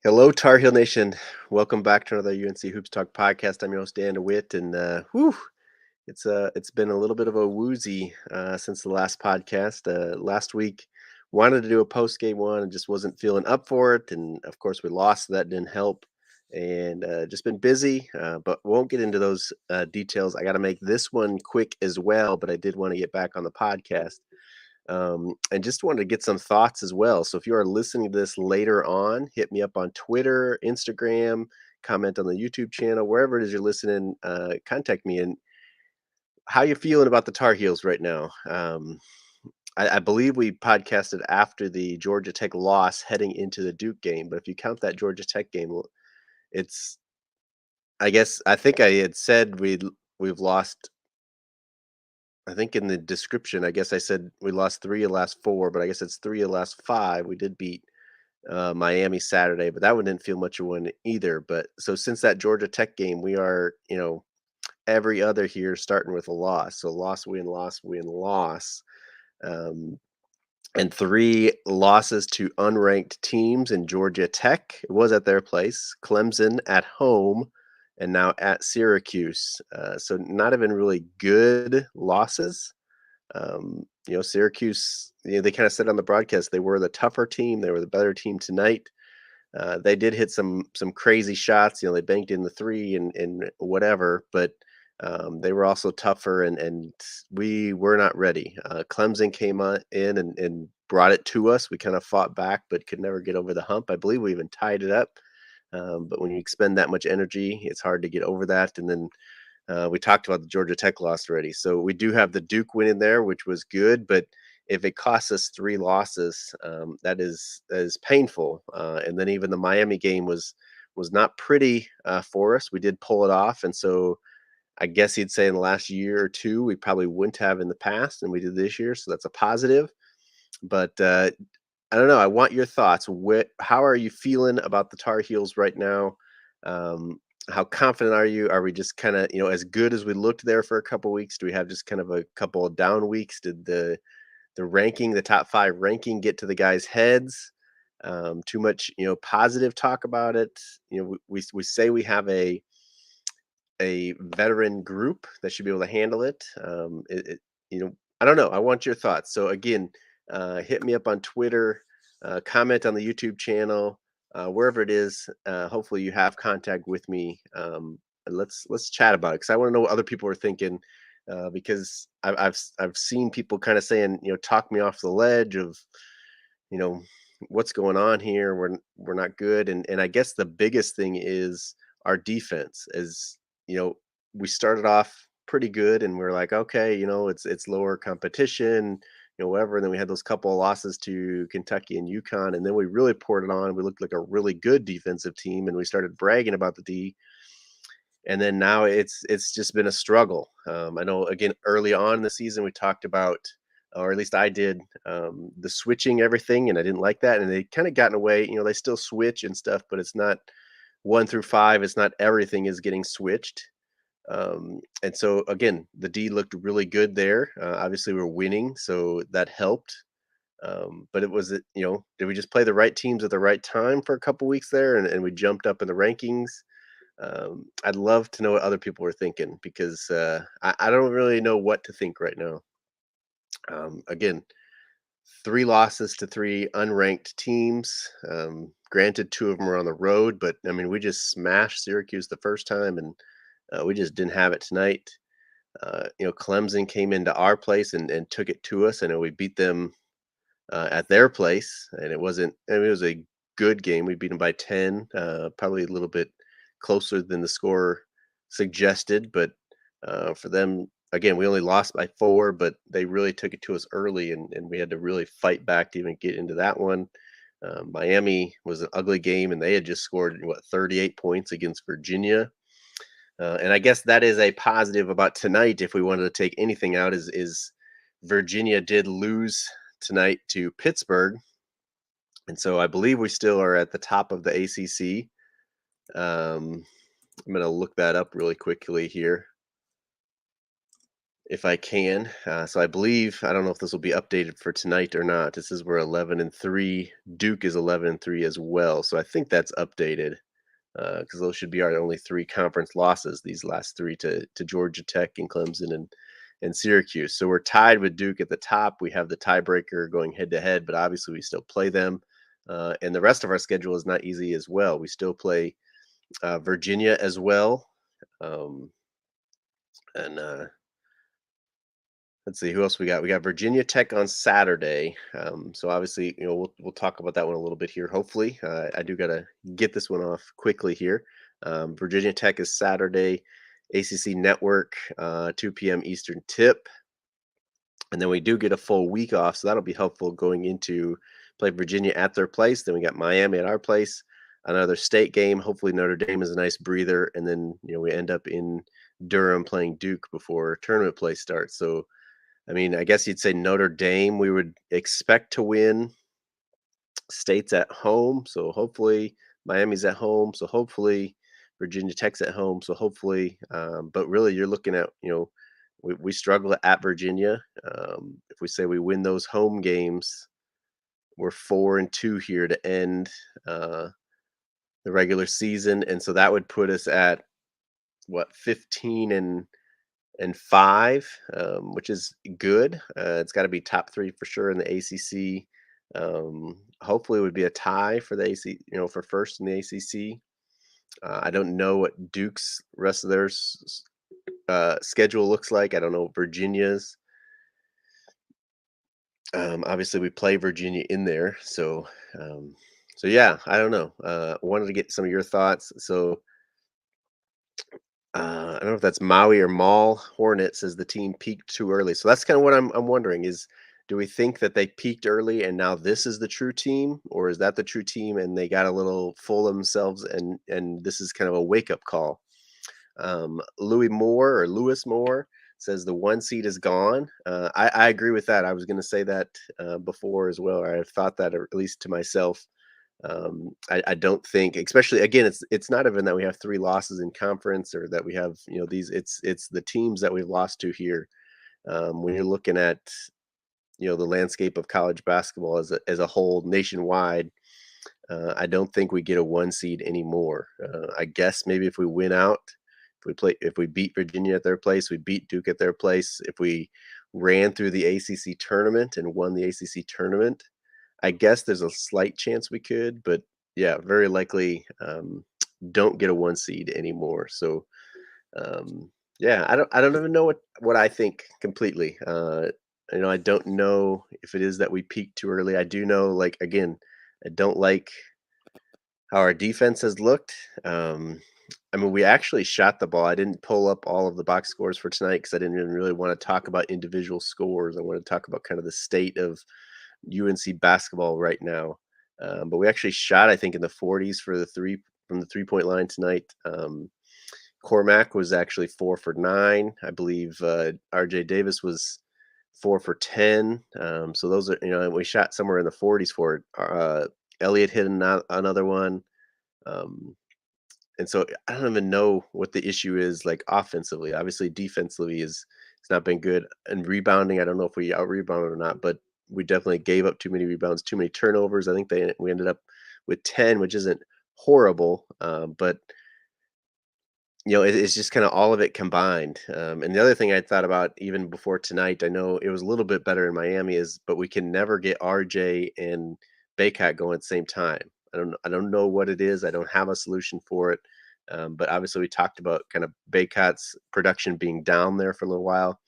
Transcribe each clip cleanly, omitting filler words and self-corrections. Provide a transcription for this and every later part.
Hello, Tar Heel Nation. Welcome back to another UNC Hoops Talk podcast. I'm your host Dan DeWitt, and it's been a little bit of a woozy since the last podcast. Last week, wanted to do a post game one and just wasn't feeling up for it, and of course we lost. So that didn't help, and just been busy. But won't get into those details. I got to make this one quick as well, but I did want to get back on the podcast. And just wanted to get some thoughts as well. So if you are listening to this later on, hit me up on Twitter, Instagram, comment on the YouTube channel, wherever it is you're listening. Contact me. And how you feeling about the Tar Heels right now? I believe we podcasted after the Georgia Tech loss, heading into the Duke game. But if you count that Georgia Tech game, it's I think I had said we've lost. I think in the description, I guess I said we lost three of the last four, but I guess it's three of the last five. We did beat Miami Saturday, but that one didn't feel much of one either. But so since that Georgia Tech game, we are, every other here starting with a loss. So loss, win, loss. Um, and three losses to unranked teams in Georgia Tech. It was at their place, Clemson at home, and now at Syracuse. So not even really good losses. Syracuse, they kind of said on the broadcast they were the tougher team. They were the better team tonight. They did hit some crazy shots. They banked in the three and whatever, but they were also tougher, and we were not ready. Clemson came in and brought it to us. We kind of fought back, but could never get over the hump. I believe we even tied it up. But when you expend that much energy, it's hard to get over that. And then we talked about the Georgia Tech loss already. So we do have the Duke win in there, which was good. But if it costs us three losses, that is painful. And then even the Miami game was not pretty for us. We did pull it off, and so I guess he'd say in the last year or two we probably wouldn't have in the past, and we did this year, so that's a positive. But I don't know. I want your thoughts. How are you feeling about the Tar Heels right now? Um, how confident are you? Are we just kind of, as good as we looked there for a couple weeks? Do we have just kind of a couple of down weeks? Did the top five ranking, get to the guys' heads? Too much, positive talk about it. We say we have a veteran group that should be able to handle it. I don't know. I want your thoughts. So again, hit me up on Twitter, comment on the YouTube channel, wherever it is. Hopefully, you have contact with me. And let's chat about it because I want to know what other people are thinking. Because I've seen people kind of saying, talk me off the ledge of, you know, what's going on here. We're not good, and I guess the biggest thing is our defense. Is we started off pretty good, and we're like, okay, it's lower competition, whatever. And then we had those couple of losses to Kentucky and UConn, and then we really poured it on. We looked like a really good defensive team, and we started bragging about the D. And then now it's just been a struggle. I know again early on in the season we talked about, or at least I did, the switching everything, and I didn't like that. And they kind of gotten away. They still switch and stuff, but it's not 1 through 5. It's not everything is getting switched. And so again, the D looked really good there. Obviously, we're winning, so that helped. But it was, did we just play the right teams at the right time for a couple weeks there, and we jumped up in the rankings? I'd love to know what other people were thinking because I don't really know what to think right now. Again, three losses to three unranked teams. Granted, two of them were on the road, but I mean, we just smashed Syracuse the first time, and we just didn't have it tonight. Clemson came into our place and took it to us. I know we beat them at their place, and it wasn't. I mean, it was a good game. We beat them by 10, probably a little bit closer than the score suggested. But for them, again, we only lost by 4, but they really took it to us early, and we had to really fight back to even get into that one. Miami was an ugly game, and they had just scored 38 points against Virginia. And I guess that is a positive about tonight. If we wanted to take anything out, is Virginia did lose tonight to Pittsburgh, and so I believe we still are at the top of the ACC. I'm going to look that up really quickly here. if I can. So I believe I don't know if this will be updated for tonight or not. This is we're 11-3. Duke is 11-3 as well. So I think that's updated because those should be our only three conference losses. These last three to Georgia Tech and Clemson and Syracuse. So we're tied with Duke at the top. We have the tiebreaker going head to head, but obviously we still play them. And the rest of our schedule is not easy as well. We still play Virginia as well. Um, and Let's see who else we got. We got Virginia Tech on Saturday. So obviously, we'll talk about that one a little bit here. Hopefully, I do got to get this one off quickly here. Virginia Tech is Saturday, ACC Network, 2 p.m. Eastern tip, and then we do get a full week off, so that'll be helpful going into play Virginia at their place. Then we got Miami at our place, another state game. Hopefully, Notre Dame is a nice breather, and then we end up in Durham playing Duke before tournament play starts. So I mean, I guess you'd say Notre Dame, we would expect to win. State's at home, so hopefully Miami's at home, so hopefully Virginia Tech's at home, so hopefully. But really, you're looking at we struggle at Virginia. If we say we win those home games, we're 4-2 here to end uh, the regular season, and so that would put us at what 15-5, which is good. It's got to be top three for sure in the ACC. Hopefully, it would be a tie for the AC, for first in the ACC. I don't know what Duke's rest of their schedule looks like. I don't know what Virginia's. Obviously, we play Virginia in there, so yeah, I don't know. Wanted to get some of your thoughts. So I don't know if that's Maui or Mall. Hornet says the team peaked too early. So that's kind of what I'm wondering is, do we think that they peaked early and now this is the true team, or is that the true team and they got a little full of themselves and this is kind of a wake up call? Louis Moore or Lewis Moore says the one seed is gone. I agree with that. I was going to say that before as well. Or I've thought that, or at least to myself. I don't think, especially again, it's not even that we have three losses in conference or that we have these. It's the teams that we've lost to here. When you're looking at the landscape of college basketball as a whole nationwide, I don't think we get a one seed anymore. I guess maybe if we win out, if we beat Virginia at their place, we beat Duke at their place. If we ran through the ACC tournament and won the ACC tournament, I guess there's a slight chance we could, but yeah, very likely don't get a one seed anymore. So yeah, I don't even know what I think completely. I don't know if it is that we peaked too early. I do know, like again, I don't like how our defense has looked. I mean, we actually shot the ball. I didn't pull up all of the box scores for tonight because I didn't even really want to talk about individual scores. I want to talk about kind of the state of UNC basketball right now. But we actually shot, I think, in the 40s for the three from the 3 point line tonight. Cormac was actually 4 for 9. I believe RJ Davis was 4 for 10. So those are, and we shot somewhere in the 40s for it. Elliott hit another one. And so I don't even know what the issue is like offensively. Obviously, defensively it's not been good. And rebounding, I don't know if we out rebounded or not, but we definitely gave up too many rebounds, too many turnovers. I think we ended up with 10, which isn't horrible, but it's just kind of all of it combined. And the other thing I thought about even before tonight, I know it was a little bit better in Miami, but we can never get RJ and Baycott going at the same time. I don't know what it is. I don't have a solution for it. But obviously, we talked about kind of Baycott's production being down there for a little while.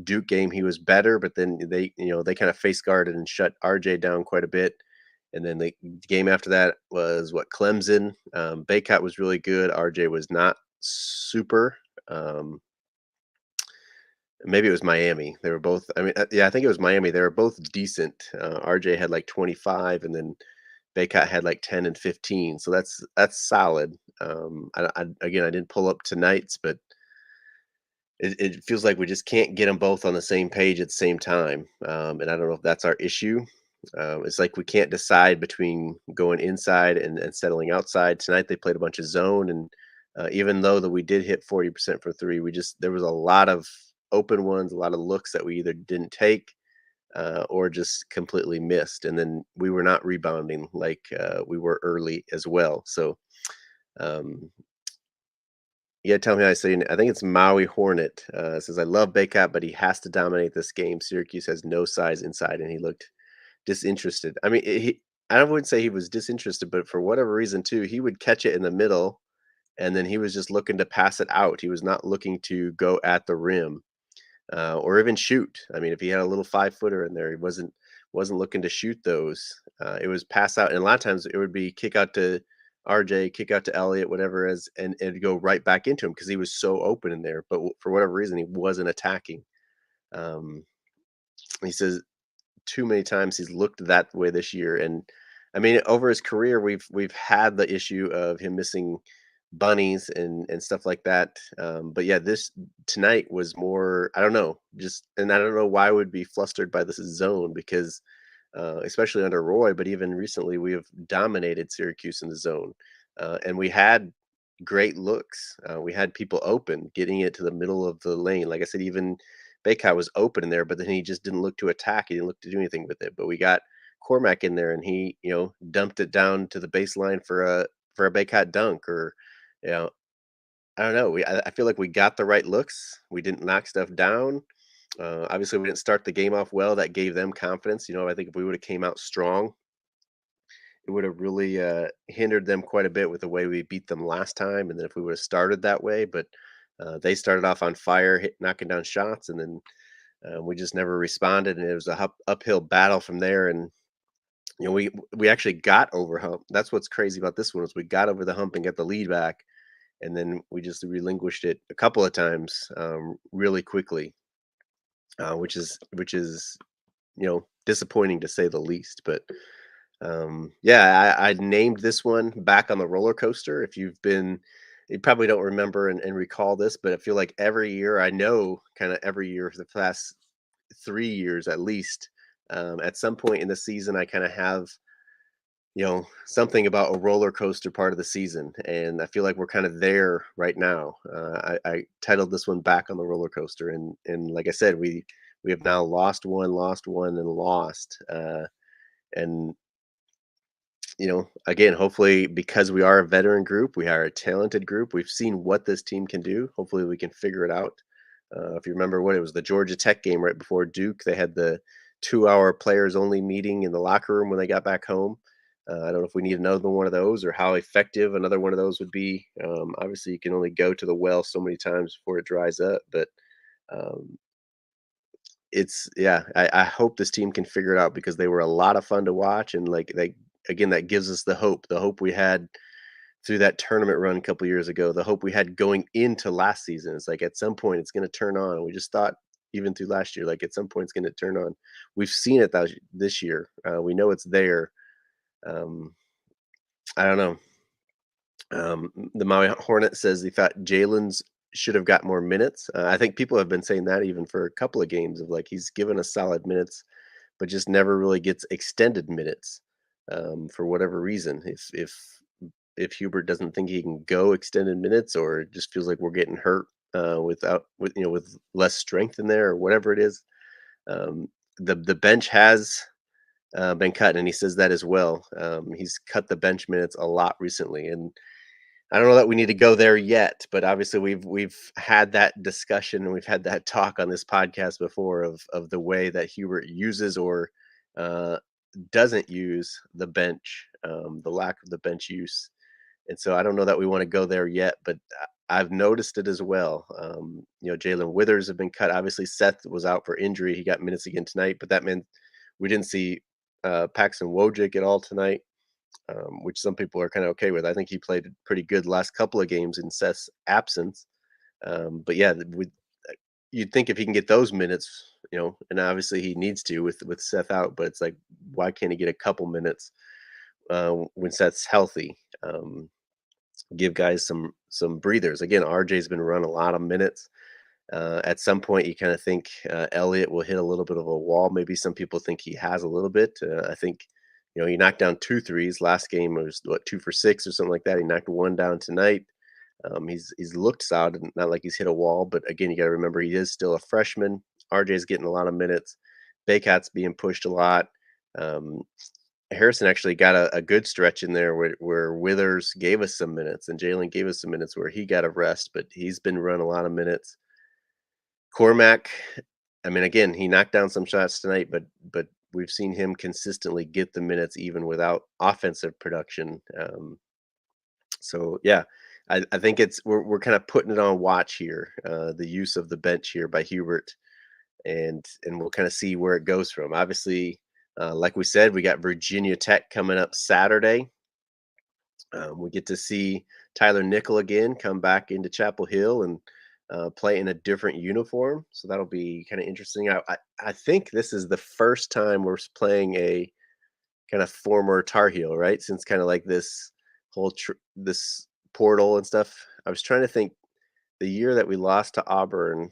Duke game, he was better, but then they kind of face guarded and shut RJ down quite a bit. And then the game after that was what Clemson. Baycott was really good. RJ was not super. Um, Maybe it was Miami. They were both. I mean, yeah, I think it was Miami. They were both decent. RJ had like 25, and then Baycott had like 10 and 15. So that's solid. Again, I didn't pull up tonight's, but it feels like we just can't get them both on the same page at the same time. And I don't know if that's our issue. It's like we can't decide between going inside and settling outside. Tonight they played a bunch of zone, and even though that we did hit 40% for three, there was a lot of open ones, a lot of looks that we either didn't take or just completely missed. And then we were not rebounding like we were early as well. So, um, yeah, tell me how I say. I think it's Maui Hornet. Says I love Baycott, but he has to dominate this game. Syracuse has no size inside, and he looked disinterested. I mean, I wouldn't say he was disinterested, but for whatever reason too, he would catch it in the middle, and then he was just looking to pass it out. He was not looking to go at the rim or even shoot. I mean, if he had a little 5 footer in there, he wasn't looking to shoot those. It was pass out, and a lot of times it would be kick out to RJ, kick out to Elliott, whatever it is, and it'd go right back into him because he was so open in there. But for whatever reason, he wasn't attacking. Um, he says too many times he's looked that way this year, and I mean, over his career, we've had the issue of him missing bunnies and stuff like that. But yeah, this tonight was more. I don't know, just and I don't know why I would be flustered by this zone because, especially under Roy, but even recently we have dominated Syracuse in the zone, and we had great looks. We had people open, getting it to the middle of the lane. Like I said, even Baycott was open in there, but then he just didn't look to attack. He didn't look to do anything with it. But we got Cormac in there, and he, dumped it down to the baseline for a Baycott dunk, or you know, I don't know. I feel like we got the right looks. We didn't knock stuff down. Obviously, we didn't start the game off well. That gave them confidence. I think if we would have came out strong, it would have really hindered them quite a bit with the way we beat them last time. And then if we would have started that way, but they started off on fire, knocking down shots, and then we just never responded. And it was a uphill battle from there. And we actually got over hump. That's what's crazy about this one is we got over the hump and got the lead back, and then we just relinquished it a couple of times really quickly, which is disappointing to say the least. But yeah, I named this one back on the roller coaster. If you probably don't remember and recall this, but I feel like every year, I know kind of every year for the past 3 years at least, at some point in the season, I kind of have something about a roller coaster part of the season, and I feel like we're kind of there right now. I titled this one "Back on the Roller Coaster," and like I said, we have now lost one, and lost. And again, hopefully, because we are a veteran group, we are a talented group. We've seen what this team can do. Hopefully, we can figure it out. If you remember what it was, the Georgia Tech game right before Duke, they had the 2-hour players only meeting in the locker room when they got back home. I don't know if we need another one of those or how effective another one of those would be. Obviously, you can only go to the well so many times before it dries up, but um, yeah. I hope this team can figure it out because they were a lot of fun to watch, and like they again that gives us the hope we had through that tournament run a couple years ago, the hope we had going into last season. It's like at some point it's going to turn on. We just thought even through last year, like at some point it's going to turn on. We've seen it this year. We know it's there. Um, I don't know. The Maui Hornet says he thought Jalen's should have got more minutes. I think people have been saying that even for a couple of games of like he's given us solid minutes, but just never really gets extended minutes for whatever reason. If Hubert doesn't think he can go extended minutes, or it just feels like we're getting hurt with less strength in there, or whatever it is. Um, the bench has been cut, and he says that as well. He's cut the bench minutes a lot recently, and I don't know that we need to go there yet, but obviously we've had that discussion and we've had that talk on this podcast before of the way that Hubert uses or uh, doesn't use the bench, the lack of the bench use. And so I don't know that we want to go there yet, but I've noticed it as well. Jalen Withers have been cut. Obviously, Seth was out for injury. He got minutes again tonight, but that meant we didn't see Paxton Wojcik at all tonight, which some people are kind of okay with. I think he played pretty good last couple of games in Seth's absence. But yeah, you'd think if he can get those minutes, and obviously he needs to with Seth out, but it's like, why can't he get a couple minutes when Seth's healthy? Give guys some breathers. Again, RJ's been run a lot of minutes. At some point, you kind of think Elliott will hit a little bit of a wall. Maybe some people think he has a little bit. I think, he knocked down 2 threes. Last game was what 2 for 6 or something like that. He knocked one down tonight. He's looked solid, and not like he's hit a wall. But again, you got to remember he is still a freshman. RJ's getting a lot of minutes. Baycat's being pushed a lot. Um, Harrison actually got a good stretch in there where Withers gave us some minutes and Jalen gave us some minutes where he got a rest, but he's been run a lot of minutes. Cormac, I mean, again, he knocked down some shots tonight, but we've seen him consistently get the minutes even without offensive production. So yeah, I think we're kind of putting it on watch here, the use of the bench here by Hubert, and we'll kind of see where it goes from. Obviously, like we said, we got Virginia Tech coming up Saturday. We get to see Tyler Nickel again come back into Chapel Hill and play in a different uniform. So that'll be kind of interesting. I think this is the first time we're playing a kind of former Tar Heel, right? Since kind of like this this portal and stuff. I was trying to think the year that we lost to Auburn.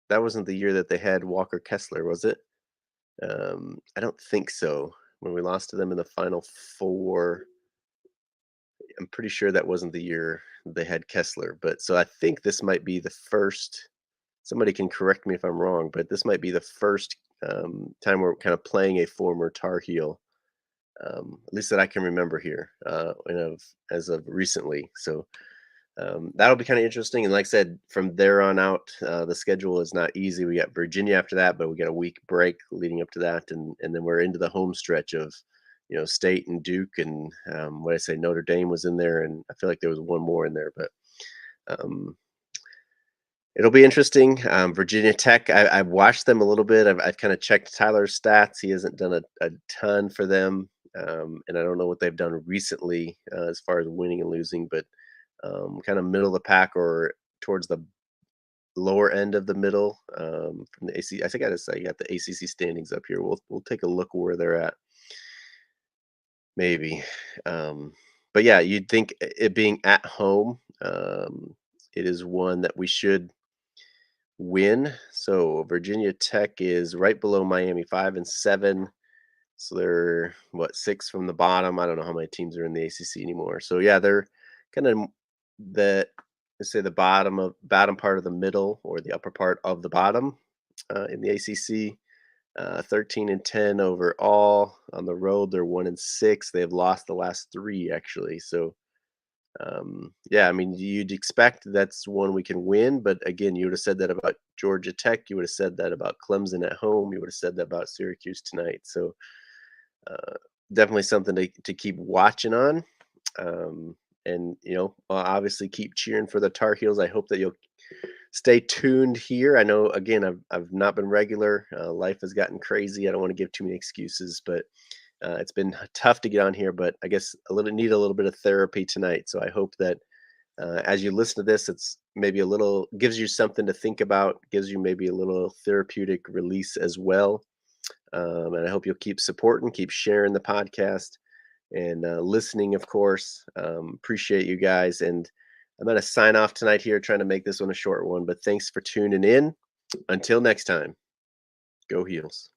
That wasn't the year that they had Walker Kessler, was it? I don't think so. When we lost to them in the Final Four, I'm pretty sure that wasn't the year they had Kessler. But so I think this might be the first. Somebody can correct me if I'm wrong, but this might be the first time we're kind of playing a former Tar Heel, at least that I can remember here, and as of recently. So that'll be kind of interesting. And like I said, from there on out, the schedule is not easy. We got Virginia after that, but we got a week break leading up to that, and then we're into the home stretch of State and Duke, and what I say, Notre Dame was in there, and I feel like there was one more in there, but um, it'll be interesting. Virginia Tech, I've watched them a little bit. I've kind of checked Tyler's stats. He hasn't done a ton for them, and I don't know what they've done recently as far as winning and losing, but kind of middle of the pack or towards the lower end of the middle from the AC. I think I just say you got the ACC standings up here. We'll take a look where they're at, maybe. But yeah, you'd think it being at home, it is one that we should win. So Virginia Tech is right below Miami, 5-7. So they're what, six from the bottom. I don't know how many teams are in the ACC anymore. So yeah, they're kind of the let's say the bottom part of the middle or the upper part of the bottom in the ACC. 13-10 overall. On the road, they're 1-6. They have lost the last three actually. So yeah, I mean, you'd expect that's one we can win, but again, you would have said that about Georgia Tech. You would have said that about Clemson at home. You would have said that about Syracuse tonight. So uh, definitely something to keep watching on. And obviously keep cheering for the Tar Heels. I hope that you'll stay tuned here. I know, again, I've not been regular. Life has gotten crazy. I don't want to give too many excuses, but it's been tough to get on here. But I guess need a little bit of therapy tonight. So I hope that as you listen to this, it's maybe a little gives you something to think about, gives you maybe a little therapeutic release as well. And I hope you'll keep supporting, keep sharing the podcast, and listening, of course. Appreciate you guys. And I'm going to sign off tonight here, trying to make this one a short one. But thanks for tuning in. Until next time, go Heels.